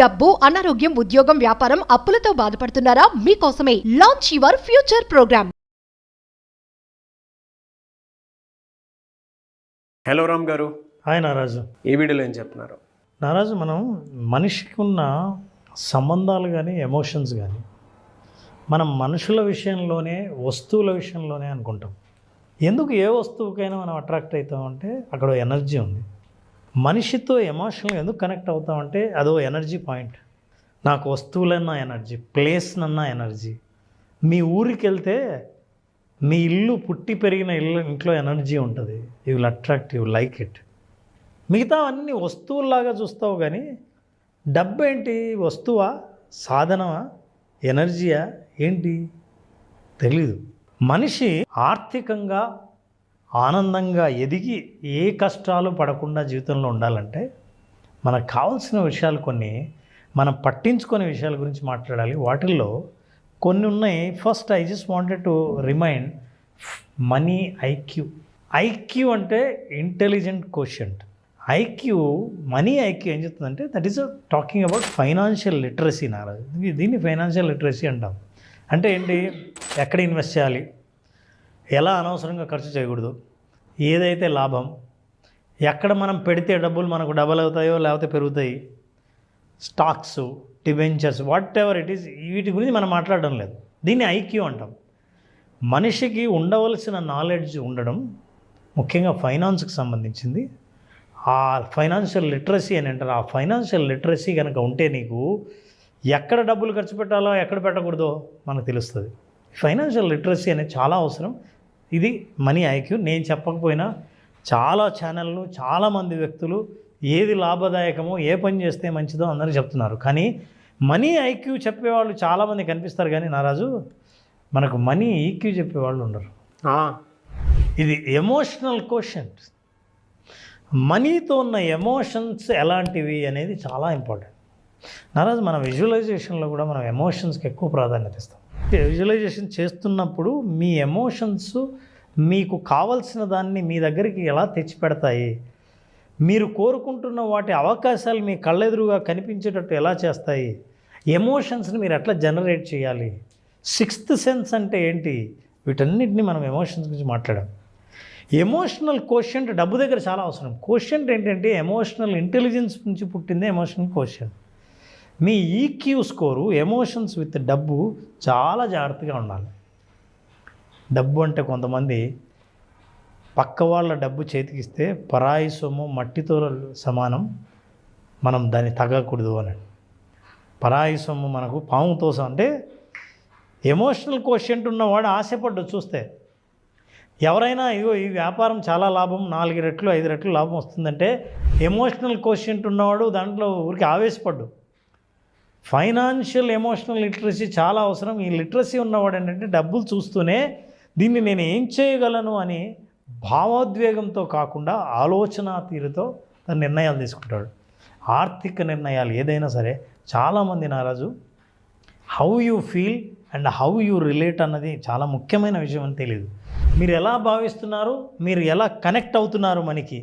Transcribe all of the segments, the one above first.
డబ్బు, అనారోగ్యం, ఉద్యోగం, వ్యాపారం, అప్పులతో బాధపడుతున్నారా? మీకోసమే launch your future program. Hello Ram garu. Hi నారాజు. ఈ వీడియోలో ఏం చెప్తున్నారు? నారాజు, మనం మనిషికి ఉన్న సంబంధాలు కానీ ఎమోషన్స్ కానీ మనం మనుషుల విషయంలోనే వస్తువుల విషయంలోనే అనుకుంటాం. ఎందుకు ఏ వస్తువుకైనా మనం అట్రాక్ట్ అవుతామంటే అక్కడ ఎనర్జీ ఉంది. మనిషితో ఎమోషనల్గా ఎందుకు కనెక్ట్ అవుతామంటే అదో ఎనర్జీ పాయింట్. నాకు వస్తువులన్నా ఎనర్జీ, ప్లేస్నన్నా ఎనర్జీ. మీ ఊరికి వెళ్తే మీ ఇల్లు పుట్టి పెరిగిన ఇంట్లో ఎనర్జీ ఉంటుంది. You will attract, you like it. మిగతా అన్ని వస్తువుల్లాగా చూస్తావు కానీ డబ్బు ఏంటి? వస్తువా, సాధనమా, ఎనర్జీయా, ఏంటి తెలీదు. మనిషి ఆర్థికంగా ఆనందంగా ఎదిగి ఏ కష్టాలు పడకుండా జీవితంలో ఉండాలంటే మనకు కావాల్సిన విషయాలు కొన్ని మనం పట్టించుకునే విషయాల గురించి మాట్లాడాలి. వాటిల్లో కొన్ని ఉన్నాయి. First I just wanted to remind money IQ. IQ అంటే intelligent quotient. IQ, money IQ ఏం చెప్తుందంటే that is talking about financial literacy. నారాజు, దీన్ని ఫైనాన్షియల్ లిటరసీ అంటాం. అంటే ఏంటి? ఎక్కడ ఇన్వెస్ట్ చేయాలి, ఎలా అనవసరంగా ఖర్చు చేయకూడదు, ఏదైతే లాభం, ఎక్కడ మనం పెడితే డబ్బులు మనకు డబల్ అవుతాయో లేకపోతే పెరుగుతాయి, stocks, debentures, what ever it is, వీటి గురించి మనం మాట్లాడడం లేదు. దీన్ని ఐక్యూ అంటాం. మనిషికి ఉండవలసిన నాలెడ్జ్ ఉండడం, ముఖ్యంగా ఫైనాన్స్కి సంబంధించింది. ఆ ఫైనాన్షియల్ లిటరసీ అని అంటారు. ఆ ఫైనాన్షియల్ లిటరసీ కనుక ఉంటే నీకు ఎక్కడ డబ్బులు ఖర్చు పెట్టాలో ఎక్కడ పెట్టకూడదో మనకు తెలుస్తుంది. ఫైనాన్షియల్ లిటరసీ అనేది చాలా అవసరం. ఇది మనీ ఐక్యూ. నేను చెప్పకపోయినా చాలా ఛానళ్ళు, చాలామంది వ్యక్తులు ఏది లాభదాయకమో, ఏ పని చేస్తే మంచిదో అందరూ చెప్తున్నారు. కానీ మనీ ఐక్యూ చెప్పేవాళ్ళు చాలామంది కనిపిస్తారు కానీ నారాజు, మనకు మనీ ఈక్యూ చెప్పేవాళ్ళు ఉండరు. ఇది ఎమోషనల్ కోషెంట్. మనీతో ఉన్న ఎమోషన్స్ ఎలాంటివి అనేది చాలా ఇంపార్టెంట్. నారాజు, మన విజువలైజేషన్లో కూడా మనం ఎమోషన్స్కి ఎక్కువ ప్రాధాన్యత ఇస్తాం. విజువలైజేషన్ చేస్తున్నప్పుడు మీ ఎమోషన్స్ మీకు కావాల్సిన దాన్ని మీ దగ్గరికి ఎలా తెచ్చి పెడతాయి, మీరు కోరుకుంటున్న వాటి అవకాశాలు మీ కళ్ళెదురుగా కనిపించేటట్టు ఎలా చేస్తాయి, ఎమోషన్స్ని మీరు ఎట్లా జనరేట్ చేయాలి, సిక్స్త్ సెన్స్ అంటే ఏంటి, వీటన్నిటిని మనం ఎమోషన్స్ గురించి మాట్లాడాం. ఎమోషనల్ కోషెంట్ డబ్బు దగ్గర చాలా అవసరం. కోషెంట్ ఏంటంటే ఎమోషనల్ ఇంటెలిజెన్స్ నుంచి పుట్టిందే ఎమోషనల్ కోషెంట్. మీ ఈక్యూ స్కోరు ఎమోషన్స్ విత్ డబ్బు చాలా జాగ్రత్తగా ఉండాలి. డబ్బు అంటే కొంతమంది పక్క వాళ్ళ డబ్బు చేతికిస్తే పరాయి సొమ్ము మట్టితో సమానం, మనం దాన్ని తగ్గకూడదు అని. పరాయి సొమ్ము మనకు పాముతో అంటే ఎమోషనల్ కోషెంట్ ఉన్నవాడు ఆశపడ్డు చూస్తే. ఎవరైనా ఇగో ఈ వ్యాపారం చాలా లాభం, 4 రెట్లు 5 రెట్లు లాభం వస్తుందంటే ఎమోషనల్ కోషెంట్ ఉన్నవాడు దాంట్లో ఊరికి ఆవేశపడ్డు. ఫైనాన్షియల్ ఎమోషనల్ లిటరసీ చాలా అవసరం. ఈ లిటరసీ ఉన్నవాడు ఏంటంటే డబ్బులు చూస్తూనే దీన్ని నేను ఏం చేయగలను అని భావోద్వేగంతో కాకుండా ఆలోచన తీరుతో తన నిర్ణయాలు తీసుకుంటాడు. ఆర్థిక నిర్ణయాలు ఏదైనా సరే చాలామంది నారాజు how you feel and how you relate అన్నది చాలా ముఖ్యమైన విషయం అని తెలియదు. మీరు ఎలా భావిస్తున్నారు, మీరు ఎలా కనెక్ట్ అవుతున్నారు మనకి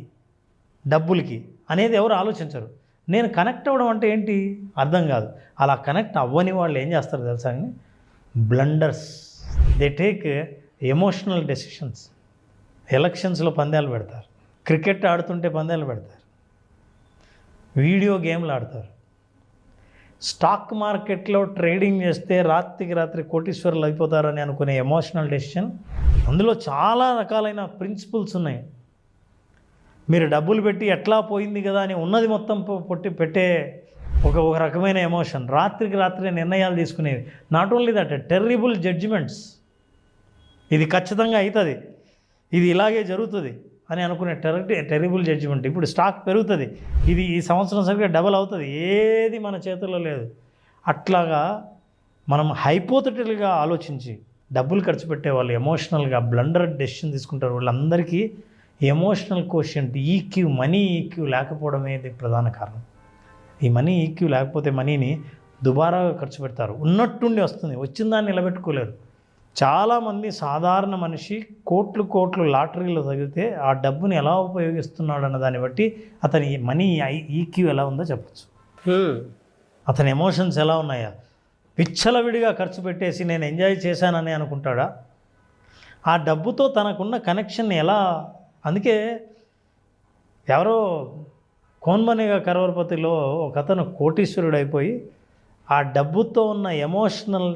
డబ్బులకి అనేది ఎవరు ఆలోచించరు. నేను కనెక్ట్ అవ్వడం అంటే ఏంటి అర్థం కాదు. అలా కనెక్ట్ అవ్వని వాళ్ళు ఏం చేస్తారు తెలుసా అండి? Blunders. They take emotional decisions. ఎలక్షన్స్లో పందాలు పెడతారు, క్రికెట్ ఆడుతుంటే పందాలు పెడతారు, వీడియో గేమ్లు ఆడతారు, స్టాక్ మార్కెట్లో ట్రేడింగ్ చేస్తే రాత్రికి రాత్రి కోటీశ్వరులు అయిపోతారని అనుకునే ఎమోషనల్ డెసిషన్. అందులో చాలా రకాలైన ప్రిన్సిపల్స్ ఉన్నాయి. మీరు డబ్బులు పెట్టి ఎట్లా పోయింది కదా అని ఉన్నది మొత్తం పెట్టే ఒక రకమైన ఎమోషన్. రాత్రికి రాత్రి నిర్ణయాలు తీసుకునేవి. Not only that, terrible judgements. ఇది ఖచ్చితంగా అవుతుంది, ఇది ఇలాగే జరుగుతుంది అని అనుకునే టెర్రిబుల్ జడ్జిమెంట్. ఇప్పుడు స్టాక్ పెరుగుతుంది, ఇది ఈ సంవత్సరం సరిగ్గా డబల్ అవుతుంది, ఏది మన చేతుల్లో లేదు. అట్లాగా మనం హైపోథెటికల్గా ఆలోచించి డబ్బులు ఖర్చు పెట్టేవాళ్ళు ఎమోషనల్గా బ్లండర్ డెసిషన్ తీసుకుంటారు. వాళ్ళందరికీ emotional quotient EQ, money EQ లేకపోవడమే ప్రధాన కారణం. ఈ మనీ ఈక్యూ లేకపోతే మనీని దుబారాగా ఖర్చు పెడతారు. ఉన్నట్టుండి వస్తుంది, వచ్చిన దాన్ని నిలబెట్టుకోలేరు. చాలామంది సాధారణ మనిషి కోట్లు లాటరీలో తగిలితే ఆ డబ్బుని ఎలా ఉపయోగిస్తున్నాడు అన్న దాన్ని బట్టి అతని మనీ ఈక్యూ ఎలా ఉందో చెప్పచ్చు. అతని ఎమోషన్స్ ఎలా ఉన్నాయా? విచ్చలవిడిగా ఖర్చు పెట్టేసి నేను ఎంజాయ్ చేశానని అనుకుంటాడా? ఆ డబ్బుతో తనకున్న కనెక్షన్ ఎలా? అందుకే ఎవరో కోన్బనేగా కరోర్పతిలో ఒక అతను కోటీశ్వరుడు అయిపోయి ఆ డబ్బుతో ఉన్న ఎమోషనల్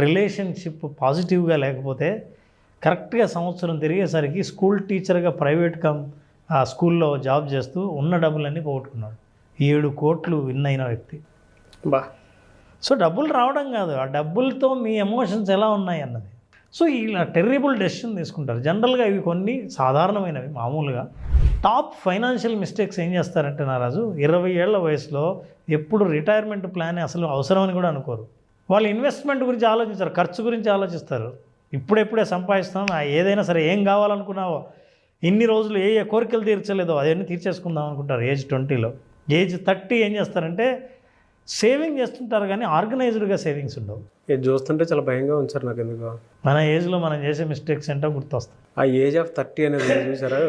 రిలేషన్షిప్ పాజిటివ్గా లేకపోతే కరెక్ట్గా సంవత్సరం తిరిగేసరికి స్కూల్ టీచర్గా ప్రైవేట్ ఆ స్కూల్లో జాబ్ చేస్తూ ఉన్న డబ్బులన్నీ పోగొట్టుకున్నాడు. 7 కోట్లు విన్ అయిన వ్యక్తి. బా. సో డబ్బులు రావడం కాదు, ఆ డబ్బులతో మీ ఎమోషన్స్ ఎలా ఉన్నాయి అన్నది. సో ఇలా టెర్రిబుల్ డెసిషన్ తీసుకుంటారు. జనరల్గా ఇవి కొన్ని సాధారణమైనవి. మామూలుగా టాప్ ఫైనాన్షియల్ మిస్టేక్స్ ఏం చేస్తారంటే నారాజు, 20 ఏళ్ల వయసులో ఎప్పుడు రిటైర్మెంట్ ప్లాన్ అసలు అవసరమని కూడా అనుకోరు. వాళ్ళు ఇన్వెస్ట్మెంట్ గురించి ఆలోచిస్తారు, ఖర్చు గురించి ఆలోచిస్తారు. ఇప్పుడెప్పుడే సంపాదిస్తాం, ఏదైనా సరే ఏం కావాలనుకున్నావో, ఇన్ని రోజులు ఏ కోరికలు తీర్చలేదో అవన్నీ తీర్చేసుకుందాం అనుకుంటారు ఏజ్ 20లో. ఏజ్ 30 ఏం చేస్తారంటే సేవింగ్ చేస్తుంటారు, కానీ ఆర్గనైజ్డ్గా సేవింగ్స్ ఉండవు. ఇది చూస్తుంటే చాలా భయంగా ఉంచారు నాకు. ఎందుకు మన ఏజ్లో మనం చేసే మిస్టేక్స్ ఏంటో గుర్తొస్తాయి. ఆ ఏజ్ ఆఫ్ 30 అనేది చూసారా,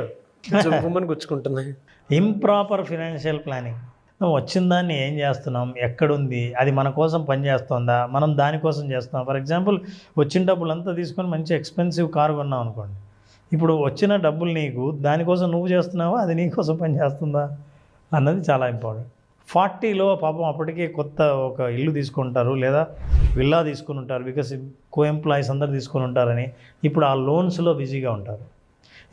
జుమ్మని గుచ్చుకుంటున్నాయి. Improper financial planning. నువ్వు వచ్చిన దాన్ని ఏం చేస్తున్నాం, ఎక్కడుంది, అది మన కోసం పనిచేస్తుందా, మనం దానికోసం చేస్తున్నాం. ఫర్ ఎగ్జాంపుల్ వచ్చిన డబ్బులంతా తీసుకొని మంచి ఎక్స్పెన్సివ్ కారు కొన్నాం అనుకోండి. ఇప్పుడు వచ్చిన డబ్బులు నీకు దానికోసం నువ్వు చేస్తున్నావా, అది నీకోసం పనిచేస్తుందా అన్నది చాలా ఇంపార్టెంట్. 40లో పాపం అప్పటికే కొత్త ఒక ఇల్లు తీసుకుంటారు లేదా విల్లా తీసుకుని ఉంటారు, బికాస్ ఎంప్లాయీస్ అందరు తీసుకొని ఉంటారని ఇప్పుడు ఆ లోన్స్లో బిజీగా ఉంటారు.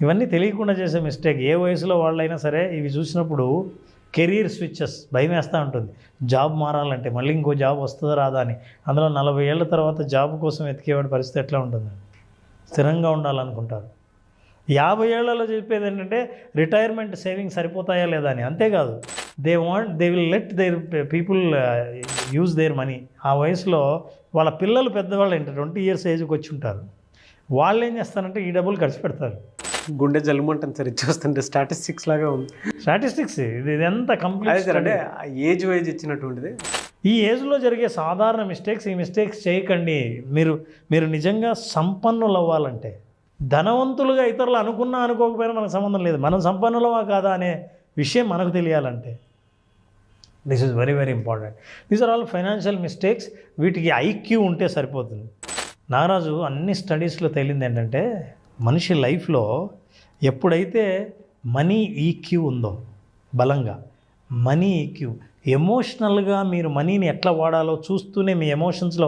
ఇవన్నీ తెలియకుండా చేసే మిస్టేక్. ఏ వయసులో వాళ్ళైనా సరే ఇవి చూసినప్పుడు కెరీర్ స్విచ్చెస్ భయం వేస్తూ ఉంటుంది. జాబ్ మారాలంటే మళ్ళీ ఇంకో జాబ్ వస్తుందో రాదా అని. అందులో 40 ఏళ్ళ తర్వాత జాబ్ కోసం ఎతికేవాడి పరిస్థితి ఎట్లా ఉంటుంది? స్థిరంగా ఉండాలనుకుంటారు. 50 ఏళ్లలో చెప్పేది ఏంటంటే రిటైర్మెంట్ సేవింగ్స్ సరిపోతాయా లేదా అని. అంతేకాదు, they will let their people use their money. ఆ వయసులో వాళ్ళ పిల్లలు పెద్దవాళ్ళు ఏంటి 20 years ఏజ్కి వచ్చి ఉంటారు. వాళ్ళు ఏం చేస్తారంటే ఈ డబ్బులు ఖర్చు పెడతారు. గుండె జల్లుమంటుంది సార్ ఇచ్చేస్తుంటే. స్టాటిస్టిక్స్ లాగా ఉంది. స్టాటిస్టిక్స్ ఇదంతా కంప్లీట్ అంటే ఏజ్ వైజ్ ఇచ్చినటువంటిది. ఈ ఏజ్లో జరిగే సాధారణ మిస్టేక్స్. ఈ మిస్టేక్స్ చేయకండి. మీరు నిజంగా సంపన్నులు అవ్వాలంటే, ధనవంతులుగా ఇతరులు అనుకున్నా అనుకోకపోయినా మనకు సంబంధం లేదు, మనం సంపన్నులమా కాదా అనే విషయం మనకు తెలియాలంటే this is very very important. These are all financial mistakes. వీటికి ఐక్యూ ఉంటే సరిపోతుంది. నారాజు అన్ని స్టడీస్లో తేలింది ఏంటంటే, మనిషి లైఫ్లో ఎప్పుడైతే మనీ ఈక్యూ ఉందో బలంగా, మనీ ఈక్యూ, ఎమోషనల్గా మీరు మనీని ఎట్లా వాడాలో చూస్తూనే మీ ఎమోషన్స్లో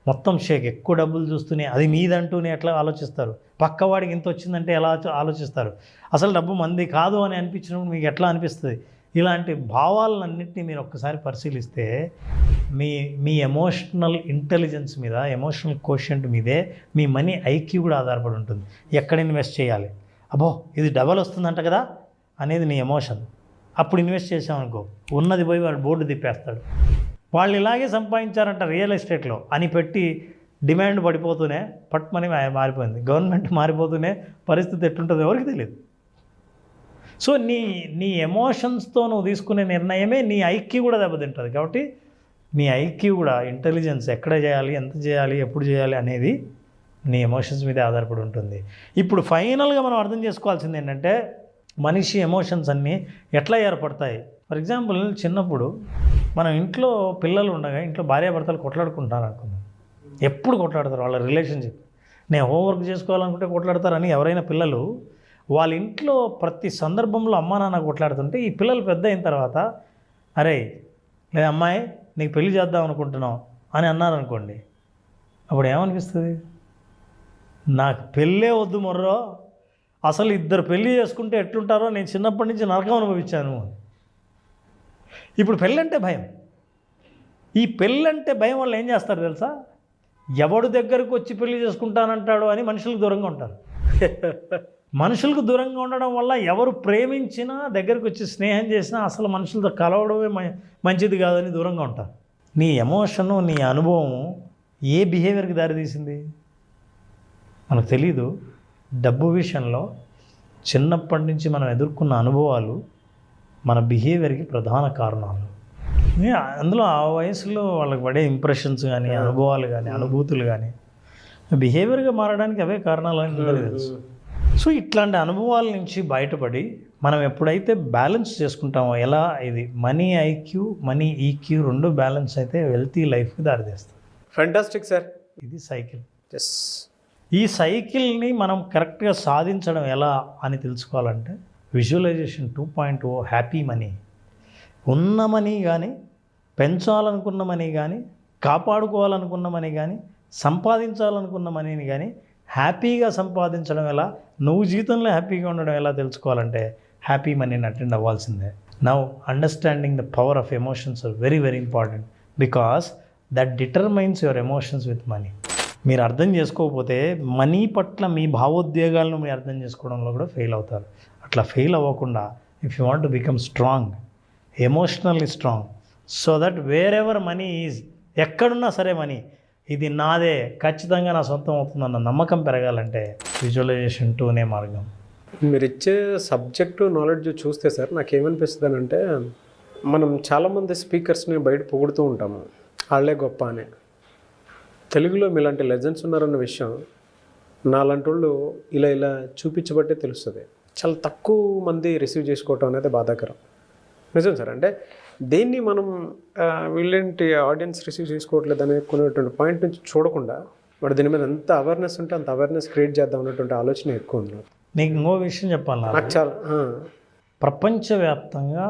మొత్తం షేక్, ఎక్కువ డబ్బులు చూస్తూనే అది మీదంటూనే ఎట్లా ఆలోచిస్తారు, పక్కవాడికి ఇంత వచ్చిందంటే ఎలా ఆలోచిస్తారు, అసలు డబ్బు మంది కాదు అని అనిపించినప్పుడు మీకు ఎట్లా అనిపిస్తుంది. ఇలాంటి భావాలన్నింటినీ మీరు ఒక్కసారి పరిశీలిస్తే మీ ఎమోషనల్ ఇంటెలిజెన్స్ మీద, ఎమోషనల్ కోషెంట్ మీదే మీ మనీ ఐక్యూ కూడా ఆధారపడి ఉంటుంది. ఎక్కడ ఇన్వెస్ట్ చేయాలి, అబ్బో ఇది డబల్ వస్తుందంట కదా అనేది నీ ఎమోషన్. అప్పుడు ఇన్వెస్ట్ చేసామనుకో, ఉన్నది పోయి వాడు బోర్డు తిప్పేస్తాడు. వాళ్ళు ఇలాగే సంపాదించారంట రియల్ ఎస్టేట్లో అని పెట్టి డిమాండ్ పడిపోతూనే పట్మని మారిపోయింది. గవర్నమెంట్ మారిపోతూనే పరిస్థితి ఎట్లుంటుందో ఎవరికి తెలియదు. సో నీ ఎమోషన్స్తో నువ్వు తీసుకునే నిర్ణయమే నీ ఐక్యూ కూడా దెబ్బతింటుంది. కాబట్టి నీ ఐక్యూ కూడా, ఇంటెలిజెన్స్ ఎక్కడ చేయాలి, ఎంత చేయాలి, ఎప్పుడు చేయాలి అనేది నీ ఎమోషన్స్ మీదే ఆధారపడి ఉంటుంది. ఇప్పుడు ఫైనల్గా మనం అర్థం చేసుకోవాల్సింది ఏంటంటే, మనిషి ఎమోషన్స్ అన్నీ ఎట్లా ఏర్పడతాయి. ఫర్ ఎగ్జాంపుల్, చిన్నప్పుడు మనం ఇంట్లో పిల్లలు ఉండగా ఇంట్లో భార్యాభర్తలు కొట్లాడుకుంటారు అనుకుందాం. ఎప్పుడు కొట్లాడతారు వాళ్ళ రిలేషన్షిప్. నేను హోంవర్క్ చేసుకోవాలనుకుంటే కొట్లాడతారని ఎవరైనా పిల్లలు వాళ్ళ ఇంట్లో ప్రతి సందర్భంలో అమ్మా నాన్న కొట్లాడుతుంటే, ఈ పిల్లలు పెద్ద అయిన తర్వాత అరే లేదా అమ్మాయి నీకు పెళ్లి చేద్దాం అనుకుంటున్నాం అని అన్నారనుకోండి, అప్పుడు ఏమనిపిస్తుంది? నాకు పెళ్ళే వద్దు మొర్రో, అసలు ఇద్దరు పెళ్ళి చేసుకుంటే ఎట్లుంటారో నేను చిన్నప్పటి నుంచి నరకం అనుభవించాను. ఇప్పుడు పెళ్ళంటే భయం. ఈ పెళ్ళంటే భయం వల్ల ఏం చేస్తారు తెలుసా? ఎవడు దగ్గరకు వచ్చి పెళ్లి చేసుకుంటానంటాడు అని మనుషులకు దూరంగా ఉంటారు. మనుషులకు దూరంగా ఉండడం వల్ల ఎవరు ప్రేమించినా, దగ్గరకు వచ్చి స్నేహం చేసినా అసలు మనుషులతో కలవడమే మంచిది కాదని దూరంగా ఉంటారు. నీ ఎమోషను, నీ అనుభవం ఏ బిహేవియర్కి దారితీసింది మనకు తెలీదు. డబ్బు విషయంలో చిన్నప్పటి నుంచి మనం ఎదుర్కొన్న అనుభవాలు మన బిహేవియర్కి ప్రధాన కారణాలు. అందులో ఆ వయసులో వాళ్ళకి పడే ఇంప్రెషన్స్ కానీ, అనుభవాలు కానీ, అనుభూతులు కానీ బిహేవియర్గా మారడానికి అవే కారణాలు అని తెలుసు. సో ఇట్లాంటి అనుభవాల నుంచి బయటపడి మనం ఎప్పుడైతే బ్యాలెన్స్ చేసుకుంటామో, ఎలా ఇది మనీ ఐక్యూ మనీ ఈక్యూ రెండు బ్యాలెన్స్ అయితే వెల్తీ లైఫ్కి దారితీస్తుంది. Fantastic sir. ఇది సైకిల్. ఎస్. ఈ సైకిల్ని మనం కరెక్ట్గా సాధించడం ఎలా అని తెలుసుకోవాలంటే విజువలైజేషన్ 2.0 హ్యాపీ మనీ. ఉన్న మనీ కానీ, పెంచాలనుకున్న మనీ కానీ, కాపాడుకోవాలనుకున్న మనీ కానీ, సంపాదించాలనుకున్న మనీని కానీ హ్యాపీగా సంపాదించడం ఎలా, నువ్వు జీవితంలో హ్యాపీగా ఉండడం ఎలా తెలుసుకోవాలంటే హ్యాపీ మనీని అటెండ్ అవ్వాల్సిందే. Now understanding the power of emotions are very very important because that determines your emotions with money. మీరు అర్థం చేసుకోకపోతే మనీ పట్ల మీ భావోద్వేగాలను మీరు అర్థం చేసుకోవడంలో కూడా ఫెయిల్ అవుతారు. అట్లా ఫెయిల్ అవ్వకుండా if you want to become strong, emotionally strong, so that wear ever money is, ఎక్కడున్నా సరే మనీ ఇది నాదే, ఖచ్చితంగా నా సొంతం అవుతుందన్న నమ్మకం పెరగాలంటే విజువలైజేషన్ 2నే మార్గం. మీరు ఇచ్చే సబ్జెక్టు నాలెడ్జ్ చూస్తే సార్ నాకేమనిపిస్తుంది అంటే, మనం చాలామంది స్పీకర్స్ని బయట పొగుడుతూ ఉంటాము, వాళ్ళే గొప్ప అని. తెలుగులో మీలాంటి లెజెండ్స్ ఉన్నారన్న విషయం నాలాంటి వాళ్ళు ఇలా చూపించబట్టే తెలుస్తుంది. చాలా తక్కువ మంది రిసీవ్ చేసుకోవటం అనేది బాధాకరం. నిజం సార్. అంటే దేన్ని మనం వీళ్ళేంటి ఆడియన్స్ రిసీవ్ చేసుకోవట్లేదు అనుకునేటువంటి పాయింట్ నుంచి చూడకుండా వాడు దీని మీద ఎంత అవేర్నెస్ ఉంటే అంత అవేర్నెస్ క్రియేట్ చేద్దాం అన్నటువంటి ఆలోచన ఎక్కువ ఉంది. నీకు ఇంకో విషయం చెప్పాలి, నాకు చాలా ప్రపంచవ్యాప్తంగా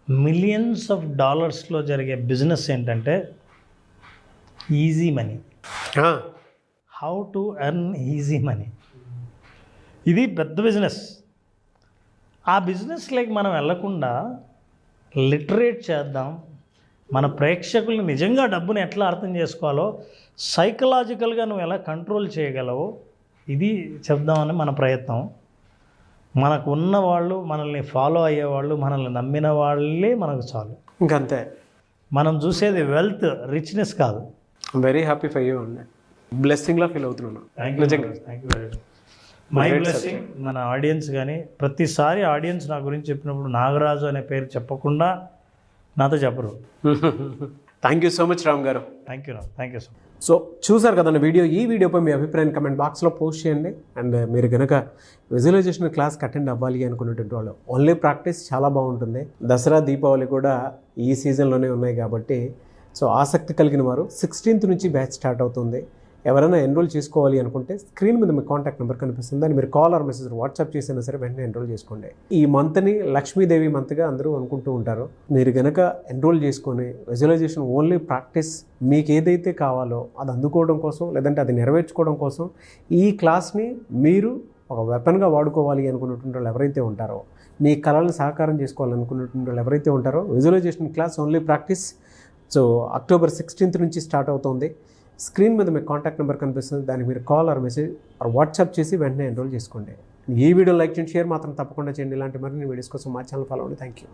మిలియన్స్ ఆఫ్ డాలర్స్లో జరిగే బిజినెస్ ఏంటంటే easy money. How to earn easy money, ఇది పెద్ద బిజినెస్. ఆ బిజినెస్లోకి మనం వెళ్ళకుండా లిటరేట్ చేద్దాం, మన ప్రేక్షకుల్ని నిజంగా డబ్బుని ఎట్లా అర్థం చేసుకోవాలో, సైకలాజికల్గా నువ్వు ఎలా కంట్రోల్ చేయగలవో ఇది చెప్దామని మన ప్రయత్నం. మనకు ఉన్న వాళ్ళు, మనల్ని ఫాలో అయ్యేవాళ్ళు, మనల్ని నమ్మిన వాళ్ళే మనకు చాలు. ఇంకంతే. మనం చూసేది వెల్త్, రిచ్నెస్ కాదు. వెరీ హ్యాపీ ఫర్ యూ అండి. బ్లెస్సింగ్లా ఫీల్ అవుతున్నాను. Thank you very much. My blessing. మన ఆడియన్స్ కానీ ప్రతిసారి ఆడియన్స్ నా గురించి చెప్పినప్పుడు నాగరాజు అనే పేరు చెప్పకుండా నాతో చెప్పరు. Thank you so much Ram garu. Thank you so much. So చూసారు కదండి వీడియో. ఈ వీడియోపై మీ అభిప్రాయం కమెంట్ బాక్స్లో పోస్ట్ చేయండి. అండ్ మీరు కనుక విజువలైజేషన్ క్లాస్కి అటెండ్ అవ్వాలి అనుకునేటువంటి వాళ్ళు, ఓన్లీ ప్రాక్టీస్ చాలా బాగుంటుంది. దసరా, దీపావళి కూడా ఈ సీజన్లోనే ఉన్నాయి కాబట్టి సో ఆసక్తి కలిగిన వారు 16th నుంచి బ్యాచ్ స్టార్ట్ అవుతుంది. ఎవరైనా ఎన్రోల్ చేసుకోవాలి అనుకుంటే స్క్రీన్ మీద మీ కాంటాక్ట్ నెంబర్ కనిపిస్తుంది, దాన్ని మీరు కాల్ ఆర్ మెసేజ్ వాట్సాప్ చేసినా సరే వెంటనే ఎన్రోల్ చేసుకోండి. ఈ మంత్ని లక్ష్మీదేవి మంత్గా అందరూ అనుకుంటూ ఉంటారు. మీరు కనుక ఎన్రోల్ చేసుకొని విజువలైజేషన్ ఓన్లీ ప్రాక్టీస్, మీకు ఏదైతే కావాలో అది అందుకోవడం కోసం, లేదంటే అది నెరవేర్చుకోవడం కోసం ఈ క్లాస్ని మీరు ఒక వెపన్గా వాడుకోవాలి అనుకున్నటువంటి వాళ్ళు ఎవరైతే ఉంటారో, మీ కళలను సాకారం చేసుకోవాలనుకున్నటువంటి వాళ్ళు ఎవరైతే ఉంటారో, visualisation class only practice so October 16th నుంచి స్టార్ట్ అవుతుంది. స్క్రీన్ మీద మీకు కాంటాక్ట్ నెంబర్ కనిపిస్తుంది, దానికి మీరు call or message or WhatsApp చేసి వెంటనే ఎన్రోల్ చేసుకోండి. ఈ వీడియో లైక్ చేయండి, షేర్ మాత్రం తప్పకుండా చేయండి. ఇలాంటి మరిన్ని వీడియోస్ కోసం మా ఛానల్ ఫాలో అవ్వండి. Thank you.